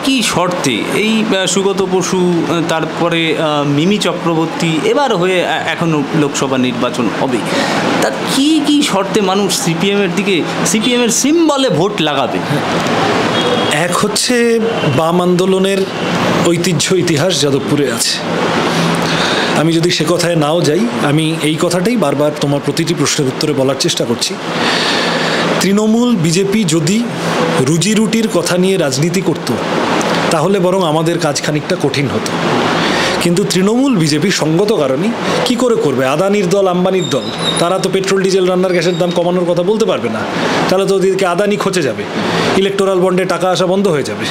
কি শর্তে এই সুগত বসু, তারপরে মিমি চক্রবর্তী, এবার হয়ে এখনও লোকসভা নির্বাচন হবে, তা কি শর্তে মানুষ সিপিএমের দিকে, সিপিএমের সিম্বলে ভোট লাগাবে? এক হচ্ছে বাম আন্দোলনের ঐতিহ্য, ইতিহাস যাদবপুরে আছে। আমি যদি সে কথায় নাও যাই, আমি এই কথাটাই বারবার তোমার প্রতিটি প্রশ্নের উত্তরে বলার চেষ্টা করছি। তৃণমূল বিজেপি যদি রুজি রুটির কথা নিয়ে রাজনীতি করত, তাহলে বরং আমাদের কাজ খানিকটা কঠিন হতো। কিন্তু তৃণমূল বিজেপি সঙ্গত কারণেই কি করে করবে? আদানির দল, আম্বানির দল, তারা তো পেট্রোল ডিজেল রান্নার গ্যাসের দাম কমানোর কথা বলতে পারবে না, তাহলে তো ওদেরকে আদানি খচে যাবে, ইলেকটোরাল বন্ডে টাকা আসা বন্ধ হয়ে যাবে।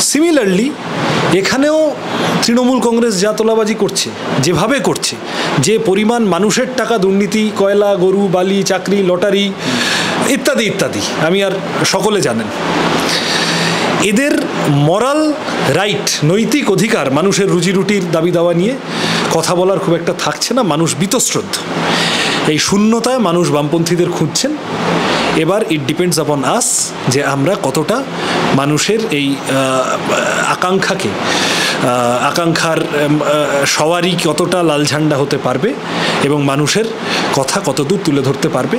সিমিলারলি এখানেও তৃণমূল কংগ্রেস যা তোলাবাজি করছে, যেভাবে করছে, যে পরিমাণ মানুষের টাকা দুর্নীতি, কয়লা, গরু, বালি, চাকরি, লটারি ইত্যাদি ইত্যাদি, আমি আর সকলে জানেন, এদের মরাল রাইট, নৈতিক অধিকার মানুষের রুজি রুটির দাবি দাওয়া নিয়ে কথা বলার খুব একটা থাকছে না। মানুষ বীতশ্রদ্ধ, এই শূন্যতায় মানুষ বামপন্থীদের খুঁজছেন। এবার ইট ডিপেন্ডস আপন আস যে আমরা কতটা মানুষের এই আকাঙ্ক্ষার সওয়ারি কতটা লাল ঝান্ডা হতে পারবে এবং মানুষের কথা কতদূর তুলে ধরতে পারবে।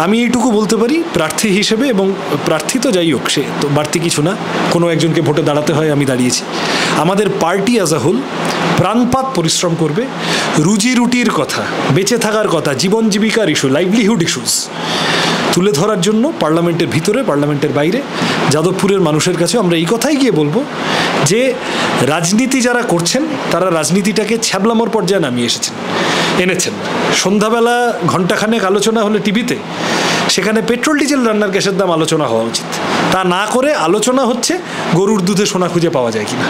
আমি এইটুকু বলতে পারি প্রার্থী হিসেবে, এবং প্রার্থী তো যাই হোক, সে তো বাড়তি কিছু না, কোনো একজনকে ভোটে দাঁড়াতে হয়, আমি দাঁড়িয়েছি। আমাদের পার্টি অ্যাজ আ হোল প্রাণপাত পরিশ্রম করবে রুজি রুটির কথা, বেঁচে থাকার কথা, জীবন জীবিকার ইস্যু, লাইভলিহুড ইস্যুস তুলে ধরার জন্য পার্লামেন্টের ভিতরে, পার্লামেন্টের বাইরে, যাদবপুরের মানুষের কাছে আমরা এই কথাই গিয়ে বলবো যে রাজনীতি যারা করছেন তারা রাজনীতিটাকে ছ্যাবলামোর পর্যায়ে নামিয়ে এনেছেন। সন্ধ্যাবেলা ঘণ্টাখানেক আলোচনা হলে টিভিতে, সেখানে পেট্রোল ডিজেল রান্নার গ্যাসের দাম আলোচনা হওয়া উচিত। তা না করে আলোচনা হচ্ছে গরুর দুধে সোনা খুঁজে পাওয়া যায় কিনা,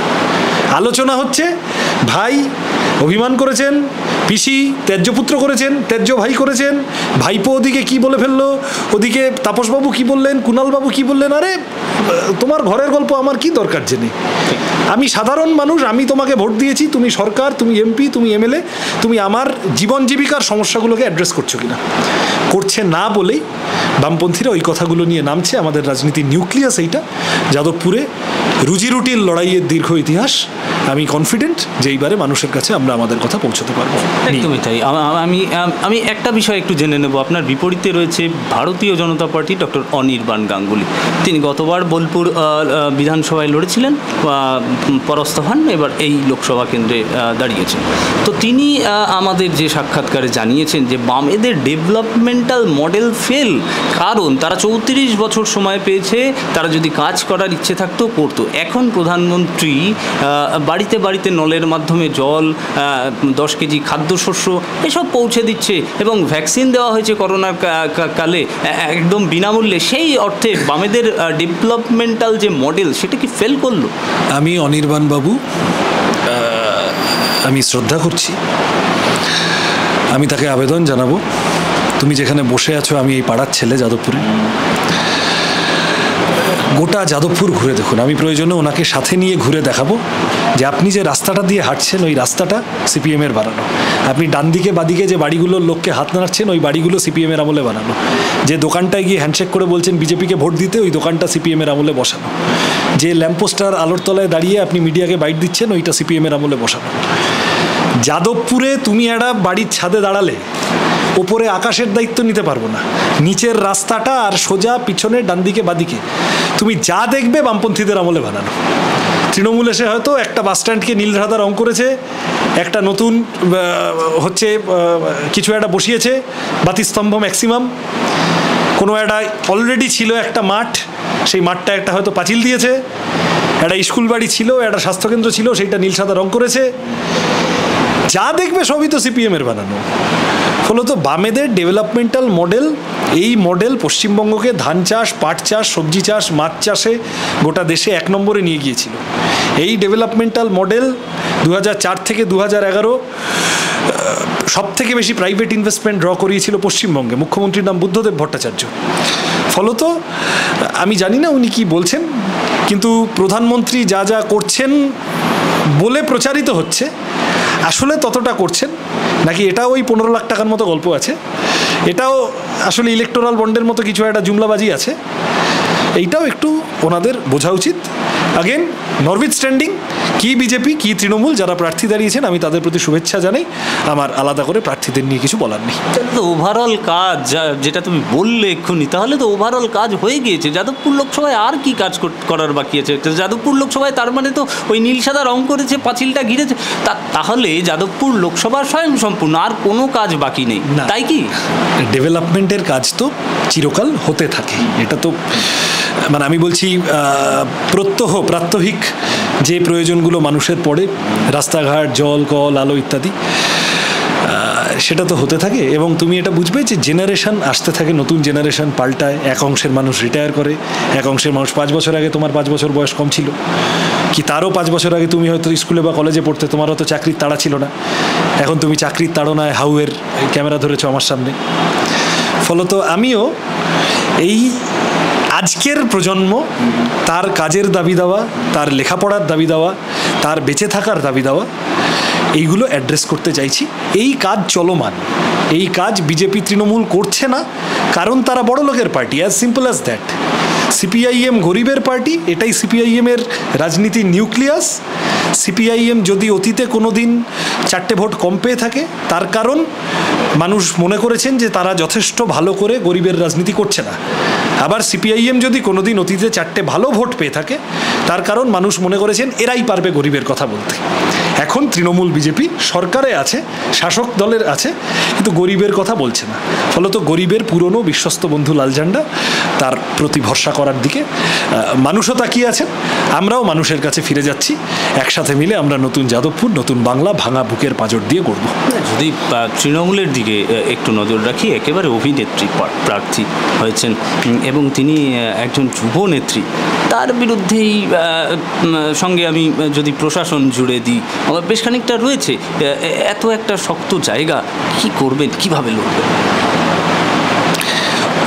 আলোচনা হচ্ছে ভাই অভিমান করেছেন, পিসি ত্যায্যপুত্র করেছেন, ত্যায্য ভাই করেছেন, ভাইপো ওদিকে কি বলে ফেললো, ওদিকে তাপসবাবু কি বললেন, কুণালবাবু কি বললেন। আরে তোমার ঘরের গল্প আমার কি দরকার জেনে? আমি সাধারণ মানুষ, আমি তোমাকে ভোট দিয়েছি, তুমি সরকার, তুমি এমপি, তুমি এমএলএ, তুমি আমার জীবন জীবিকার সমস্যাগুলোকে অ্যাড্রেস করছো কিনা? করছে না বলেই বামপন্থীরা ওই কথাগুলো নিয়ে নামছে। আমাদের রাজনীতির নিউক্লিয়াস এইটা, যাদবপুরে রুজি রুটির লড়াইয়ের দীর্ঘ ইতিহাস। আমি কনফিডেন্ট যে এইবারে মানুষের কাছে আমরা আমাদের কথা পৌঁছতে পারবো। একদমই তাই। আমি একটা বিষয় একটু জেনে নেব। আপনার বিপরীতে রয়েছে ভারতীয় জনতা পার্টি ডক্টর অনির্বাণ গাঙ্গুলি। তিনি গতবার বোলপুর বিধানসভায় লড়েছিলেন, পরাস্ত হন, এবার এই লোকসভা কেন্দ্রে দাঁড়িয়েছেন। তো তিনি আমাদের যে সাক্ষাৎকারে জানিয়েছেন যে বামেদের ডেভেলপমেন্টাল মডেল ফেল, কারণ তারা 34 বছর সময় পেয়েছে, তারা যদি কাজ করার ইচ্ছে থাকতো করতো। এখন প্রধানমন্ত্রী বাড়িতে বাড়িতে নলের মাধ্যমে জল, 10 কেজি খাদ্যশস্য এসব পৌঁছে দিচ্ছে এবং ভ্যাকসিন দেওয়া হয়েছে করোনার কালে একদম বিনামূল্যে। সেই অর্থে বামেদের ডেভেলপমেন্টাল যে মডেল, সেটা কি ফেল করলো? আমি অনির্বাণ বাবু আমি শ্রদ্ধা করছি। আমি তাকে আবেদন জানাবো, তুমি যেখানে বসে আছো, আমি এই পাড়ার ছেলে যাদবপুরে, গোটা যাদবপুর ঘুরে দেখুন। আমি প্রয়োজনে ওনাকে সাথে নিয়ে ঘুরে দেখাবো যে আপনি যে রাস্তাটা দিয়ে হাঁটছেন, ওই রাস্তাটা সিপিএমের বানানো। আপনি ডান দিকে বাদিকে যে বাড়িগুলোর লোককে হাত নাড়ছেন, ওই বাড়িগুলো সিপিএমের আমলে বানানো। যে দোকানটায় গিয়ে হ্যান্ডশেক করে বলছেন বিজেপিকে ভোট দিতে, ওই দোকানটা সিপিএমের আমলে বসানো। যে ল্যাম্পপোস্টার আলোর তলায় দাঁড়িয়ে আপনি মিডিয়াকে বাইট দিচ্ছেন, ওইটা সিপিএমের আমলে বসানো। যাদবপুরে তুমি একটা বাড়ির ছাদে দাঁড়ালে ওপরে আকাশের দায়িত্ব নিতে পারবো না, নিচের রাস্তাটা আর সোজা পিছনে ডান দিকে বাদিকে তুমি যা দেখবে বামপন্থীদের আমলে বানানো। তৃণমূল এসে হয়তো একটা বাস স্ট্যান্ডকে নীল সাদা রং করেছে, একটা নতুন হচ্ছে কিছু একটা বসিয়েছে, বাতিস্তম্ভ ম্যাক্সিমাম, কোনো একটা অলরেডি ছিল একটা মাঠ, সেই মাঠটা একটা হয়তো পাঁচিল দিয়েছে, একটা স্কুল বাড়ি ছিল, একটা স্বাস্থ্যকেন্দ্র ছিল, সেইটা নীল সাদা রং করেছে। যা দেখবে সবই তো সিপিএমের বানানো। ফলত বামেদের ডেভেলপমেন্টাল মডেল, এই মডেল পশ্চিমবঙ্গকে ধান চাষ, পাট চাষ, সবজি চাষ, মাছ চাষে গোটা দেশে 1 নম্বরে নিয়ে গিয়েছিল। এই ডেভেলপমেন্টাল মডেল 2004 থেকে 2011 সব থেকে বেশি প্রাইভেট ইনভেস্টমেন্ট ড্র করিয়েছিল পশ্চিমবঙ্গে। মুখ্যমন্ত্রীর নাম বুদ্ধদেব ভট্টাচার্য। ফলত আমি জানি না উনি কি বলছেন, কিন্তু প্রধানমন্ত্রী যা যা করছেন বলে প্রচারিত হচ্ছে, আসলে ততটা করছেন নাকি এটাও ওই 15 লাখ টাকার মতো গল্প আছে, এটাও আসলে ইলেকটোরাল বন্ডের মতো কিছু একটা জুমলাবাজি আছে, এইটাও একটু ওনাদের বোঝা উচিত। আগেন নরউইথ স্ট্যান্ডিং কি বিজেপি কি তৃণমূল যারা প্রার্থী দাঁড়িয়েছেন আমি তাদের প্রতি শুভেচ্ছা জানাই, আমার আলাদা করে প্রার্থীদের নিয়ে কিছু বলার নেই। তাহলে তো ওভারঅল কাজ যেটা তুমি বললে এক্ষুনি, তাহলে তো ওভারঅল কাজ হয়ে গিয়েছে। যাদবপুর লোকসভায় আর কি কাজ করার বাকি আছে? যাদবপুর লোকসভায় তার মানে তো ওই নীল সাদা রং করেছে, পাঁচিলটা ঘিরেছে, তাহলে যাদবপুর লোকসভার স্বয়ং সম্পূর্ণ, আর কোনো কাজ বাকি নেই, তাই কি? ডেভেলপমেন্টের কাজ তো চিরকাল হতে থাকে, এটা তো মানে আমি বলছি প্রাত্যহিক যে প্রয়োজনগুলো মানুষের পড়ে, রাস্তাঘাট, জল, কল, আলো ইত্যাদি, সেটা তো হতে থাকে। এবং তুমি এটা বুঝবে যে জেনারেশন আসতে থাকে, নতুন জেনারেশন পাল্টায়, এক অংশের মানুষ রিটায়ার করে, এক অংশের মানুষ 5 বছর আগে তোমার 5 বছর বয়স কম ছিল, কি তারও 5 বছর আগে তুমি হয়তো স্কুলে বা কলেজে পড়তে, তোমার হয়তো চাকরির তাড়া ছিল না, এখন তুমি চাকরির তাড়নায় হাউয়ের ক্যামেরা ধরেছো আমার সামনে। ফলত আমিও এই আজকের প্রজন্ম তার কাজের দাবি দেওয়া, তার লেখাপড়ার দাবি দেওয়া, তার বেঁচে থাকার দাবি দেওয়া, এইগুলো অ্যাড্রেস করতে চাইছি। এই কাজ চলমান, এই কাজ বিজেপি তৃণমূল করছে না কারণ তারা বড় লোকের party, as simple as that. CPIM গরিবের পার্টি, এটাই সিপিআইএমের রাজনীতির নিউক্লিয়াস। সিপিআইএম যদি অতীতে কোনো দিন 4টে ভোট কম পেয়ে থাকে, তার কারণ মানুষ মনে করেছেন যে তারা যথেষ্ট ভালো করে গরিবের রাজনীতি করছে না। আবার সিপিআইএম যদি কোনো দিন অতীতে 4টে ভালো ভোট পেয়ে থাকে, তার কারণ মানুষ মনে করেছেন এরাই পারবে গরিবের কথা বলতে। এখন তৃণমূল বিজেপি সরকারে আছে, শাসক দলের আছে, কিন্তু গরিবের কথা বলছে না। ফলত গরিবের পুরনো বিশ্বস্ত বন্ধু লাল ঝান্ডা, তার প্রতি ভরসা করার দিকে মানুষও তাকিয়ে আছেন, আমরাও মানুষের কাছে ফিরে যাচ্ছি। একসাথে মিলে আমরা নতুন যাদবপুর, নতুন বাংলা ভাঙা বুকের পাঁজর দিয়ে গড়ব। যদি তৃণমূলের দিকে একটু নজর রাখি, একেবারে অভিনেত্রী প্রার্থী হয়েছেন এবং তিনি একজন যুব নেত্রী, তার বিরুদ্ধেই সঙ্গে আমি যদি প্রশাসন জুড়ে দিই, আমার বেশ খানিকটা রয়েছে। এত একটা শক্ত জায়গা, কি করবেন, কিভাবে লড়বেন?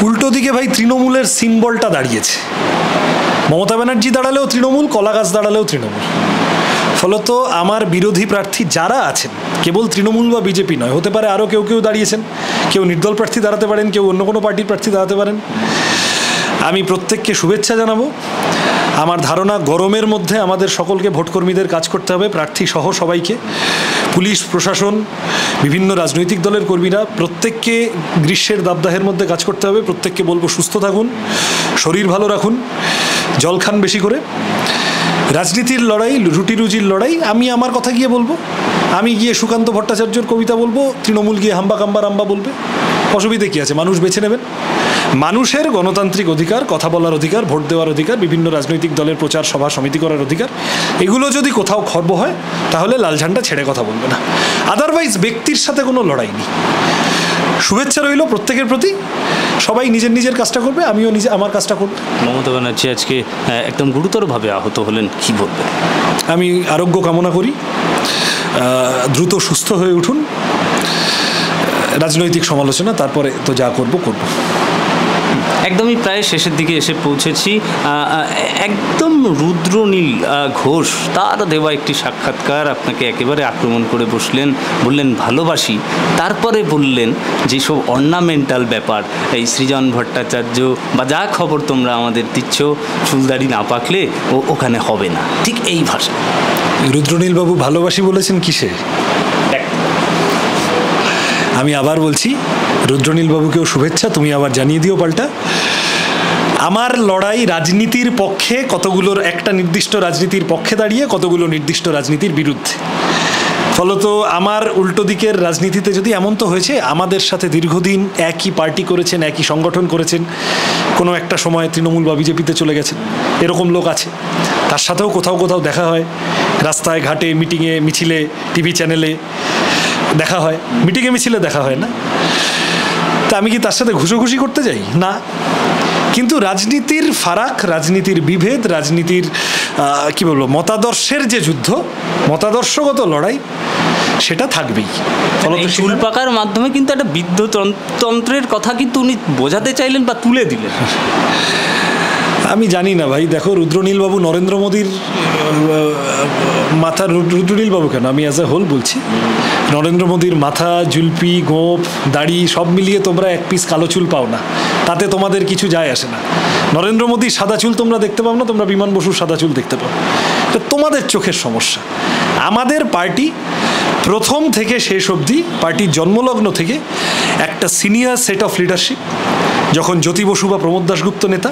উল্টো দিকে ভাই তৃণমূলের সিম্বলটা দাঁড়িয়েছে। মমতা ব্যানার্জি দাঁড়ালেও তৃণমূল, কলাগাছ দাঁড়ালেও তৃণমূল। ফলত আমার বিরোধী প্রার্থী যারা আছেন, কেবল তৃণমূল বা বিজেপি নয়, হতে পারে আরও কেউ দাঁড়িয়েছেন, কেউ নির্দল প্রার্থী দাঁড়াতে পারেন, কেউ অন্য কোনো পার্টির প্রার্থী দাঁড়াতে পারেন। আমি প্রত্যেককে শুভেচ্ছা জানাবো। আমার ধারণা গরমের মধ্যে আমাদের সকলকে ভোটকর্মীদের কাজ করতে হবে, প্রার্থী সহ সবাইকে, পুলিশ প্রশাসন, বিভিন্ন রাজনৈতিক দলের কর্মীরা, প্রত্যেককে গ্রীষ্মের দাবদাহের মধ্যে কাজ করতে হবে। প্রত্যেককে বলবো সুস্থ থাকুন, শরীর ভালো রাখুন, জল খান বেশি করে। রাজনীতির লড়াই, রুটি রুজির লড়াই, আমি আমার কথা গিয়ে বলবো, আমি গিয়ে সুকান্ত ভট্টাচার্যর কবিতা বলবো, তৃণমূল গিয়ে হাম্বা কাম্বা রাম্বা বলবে, অসুবিধে কী আছে? মানুষ বেছে নেবেন। মানুষের গণতান্ত্রিক অধিকার, কথা বলার অধিকার, ভোট দেওয়ার অধিকার, বিভিন্ন রাজনৈতিক দলের প্রচার সভা সমিতি করার অধিকার, এগুলো যদি কোথাও খর্ব হয় তাহলে লাল ঝান্ডা ছেড়ে কথা বলবে না। আদারওয়াইজ ব্যক্তির সাথে কোনো লড়াই নেই। শুভেচ্ছা রইল প্রত্যেকের প্রতি, সবাই নিজের নিজের কাজটা করবে, আমিও আমার কাজটা করব। মমতা ব্যানার্জি আজকে একদম গুরুতরভাবে আহত হলেন, কি বলবেন? আমি আরোগ্য কামনা করি, দ্রুত সুস্থ হয়ে উঠুন। রাজনৈতিক সমালোচনা তারপরে তো যা করব। একদমই প্রায় শেষের দিকে এসে পৌঁছেছি। একদম রুদ্রনীল ঘোষ তার দেওয়া একটি সাক্ষাৎকার, আপনাকে একেবারে আক্রমণ করে বললেন ভালোবাসি, তারপরে বললেন যেসব অর্নামেন্টাল ব্যাপার, এই সৃজন ভট্টাচার্য বা যা খবর তোমরা আমাদের দিচ্ছ, চুলদাড়ি না পাকলে ওখানে হবে না, ঠিক এই ভাষা। রুদ্রনীলবাবু ভালোবাসি বলেছেন কিসে? আমি আবার বলছি, রুদ্রনীলবাবুকেও শুভেচ্ছা, তুমি আবার জানিয়ে দিও পাল্টা। আমার লড়াই রাজনীতির পক্ষে, কতগুলোর একটা নির্দিষ্ট রাজনীতির পক্ষে দাঁড়িয়ে, কতগুলো নির্দিষ্ট রাজনীতির বিরুদ্ধে। ফলত আমার উল্টো দিকের রাজনীতিতে যদি এমন তো হয়েছে, আমাদের সাথে দীর্ঘদিন একই পার্টি করেছেন, একই সংগঠন করেছেন, কোনো একটা সময় তৃণমূল বা বিজেপিতে চলে গেছেন, এরকম লোক আছে। তার সাথেও কোথাও দেখা হয়, রাস্তায় ঘাটে, মিটিংয়ে মিছিলে, টিভি চ্যানেলে দেখা হয়, মিটিংয়ে মিছিলে দেখা হয় না। তা আমি কি তার সাথে ঘুষোঘুষি করতে যাই? না। কিন্তু রাজনীতির ফারাক, রাজনীতির বিভেদ, রাজনীতির কি বলবো, মতাদর্শের যে যুদ্ধ, মতাদর্শগত লড়াই, সেটা থাকবেই। চুল পাকার মাধ্যমে কিন্তু একটা বিদ্যুৎতন্ত্রের কথা কিন্তু উনি বোঝাতে চাইলেন বা তুলে দিলেন। আমি জানি না ভাই, দেখো রুদ্রনীলবাবু নরেন্দ্র মোদীর মাথা, রুদ্রনীলবাবু কেন, আমি অ্যাজ এ হোল বলছি, নরেন্দ্র মোদীর মাথা, জুলপি, গোঁফ, দাড়ি সব মিলিয়ে তোমরা এক পিস কালো চুল পাও না, তাতে তোমাদের কিছু যায় আসে না। নরেন্দ্র মোদীর সাদা চুল তোমরা দেখতে পাও না, তোমরা বিমান বসুর সাদা চুল দেখতে পাও। এটা তোমাদের চোখের সমস্যা। আমাদের পার্টি প্রথম থেকে শেষ অবধি, পার্টির জন্মলগ্ন থেকে একটা সিনিয়র সেট অফ লিডারশিপ, যখন জ্যোতি বসু বা প্রমোদ দাশগুপ্ত নেতা,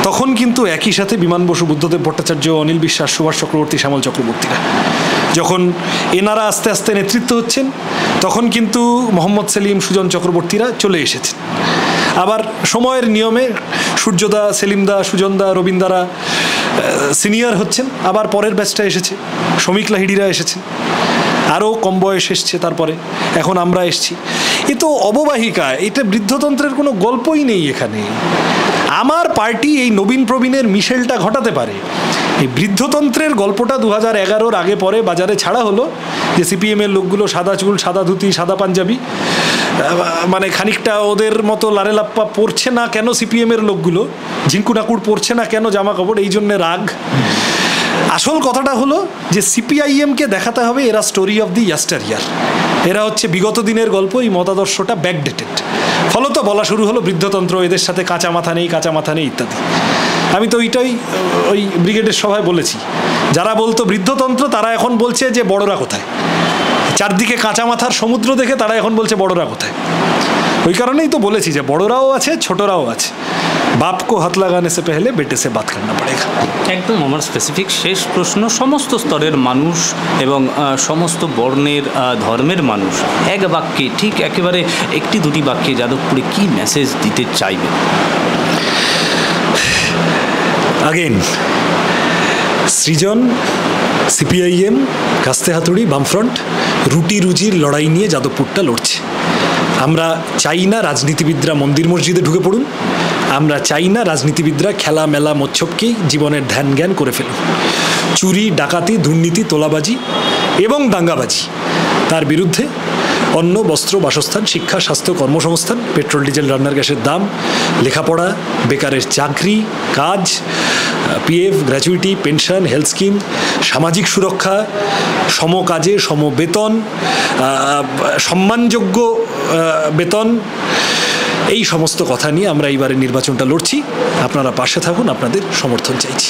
তখন কিন্তু একই সাথে বিমান বসু, বুদ্ধদেব ভট্টাচার্য, অনিল বিশ্বাস, সুভাষ চক্রবর্তী, শ্যামল চক্রবর্তীরা, যখন এনারা আস্তে আস্তে নেতৃত্ব হচ্ছেন, তখন কিন্তু মোহাম্মদ সেলিম, সুজন চক্রবর্তীরা চলে এসেছেন। আবার সময়ের নিয়মে সূর্যদা, সেলিমদা, সুজনদা, রবীন্দারা সিনিয়র হচ্ছেন, আবার পরের ব্যাচটা এসেছে, শ্রমিক লাহিড়িরা এসেছেন, আরও কম বয়স এসছে, তারপরে এখন আমরা এসছি। এ তো অববাহিকা, এটা বৃদ্ধতন্ত্রের কোনো গল্পই নেই এখানে। আমার পার্টি এই নবীন প্রবীণের মিশেলটা ঘটাতে পারে। এই বৃদ্ধতন্ত্রের গল্পটা 2011-র আগে পরে বাজারে ছাড়া হলো, যে সিপিএমের লোকগুলো সাদা চুল, সাদা ধুতি, সাদা পাঞ্জাবি, মানে খানিকটা ওদের মতো লারেলাপ্পা পরছে না কেন সিপিএমের লোকগুলো, ঝিঙ্কু নাকুড় পরছে না কেন জামা কাপড়, এই জন্যে রাগ। আসল কথাটা হলো যে সিপিআইএমকে দেখাতে হবে এরা স্টোরি অফ দি ইয়াস্টার ইয়ার, এরা হচ্ছে বিগত দিনের গল্প, এই মতাদর্শটা ব্যাকডেটেড। ফলত বলা শুরু হলো বৃদ্ধতন্ত্র, এদের সাথে কাঁচা মাথা নেই, কাঁচা মাথা নেই ইত্যাদি। আমি তো ওই ব্রিগেডের সভায় বলেছি, যারা বলতো বৃদ্ধতন্ত্র তারা এখন বলছে যে বড়রা কোথায়। চারদিকে কাঁচা মাথার সমুদ্র দেখে তারা এখন বলছে বড়রা কোথায়। ওই কারণেই তো বলেছি যে বড়রাও আছে, ছোটরাও আছে। বাপ কো হাত লাগানে সে পেহলে বেটে সে বাত করনা পড়েগা। একদম আমার স্পেসিফিক শেষ প্রশ্ন, সমস্ত স্তরের মানুষ এবং সমস্ত বর্ণের, ধর্মের মানুষ এক বাক্যে, ঠিক একেবারে একটি দুটি বাক্যে যাদবপুরে কি মেসেজ দিতে চাইবে? আগেন সৃজন, সিপিআইএম, কাস্তে হাতুড়ি, বামফ্রন্ট রুটি রুজির লড়াই নিয়ে যাদবপুরটা লড়ছে। আমরা চাই না রাজনীতিবিদরা মন্দির মসজিদে ঢুকে পড়ুন, আমরা চাই না রাজনীতিবিদরা খেলা মেলা মচ্ছবকেই জীবনের ধ্যান জ্ঞান করে ফেলুন। চুরি, ডাকাতি, দুর্নীতি, তোলাবাজি এবং দাঙ্গাবাজি, তার বিরুদ্ধে অন্ন, বস্ত্র, বাসস্থান, শিক্ষা, স্বাস্থ্য, কর্মসংস্থান, পেট্রোল ডিজেল, রান্নার গ্যাসের দাম, লেখাপড়া, বেকারের চাকরি, কাজ, PF, gratuity, pension, health scheme, সামাজিক সুরক্ষা, সম কাজে সম বেতন, সম্মানযোগ্য বেতন, এই সমস্ত কথা নিয়ে আমরা এইবারের নির্বাচনটা লড়ছি। আপনারা পাশে থাকুন, আপনাদের সমর্থন চাইছি।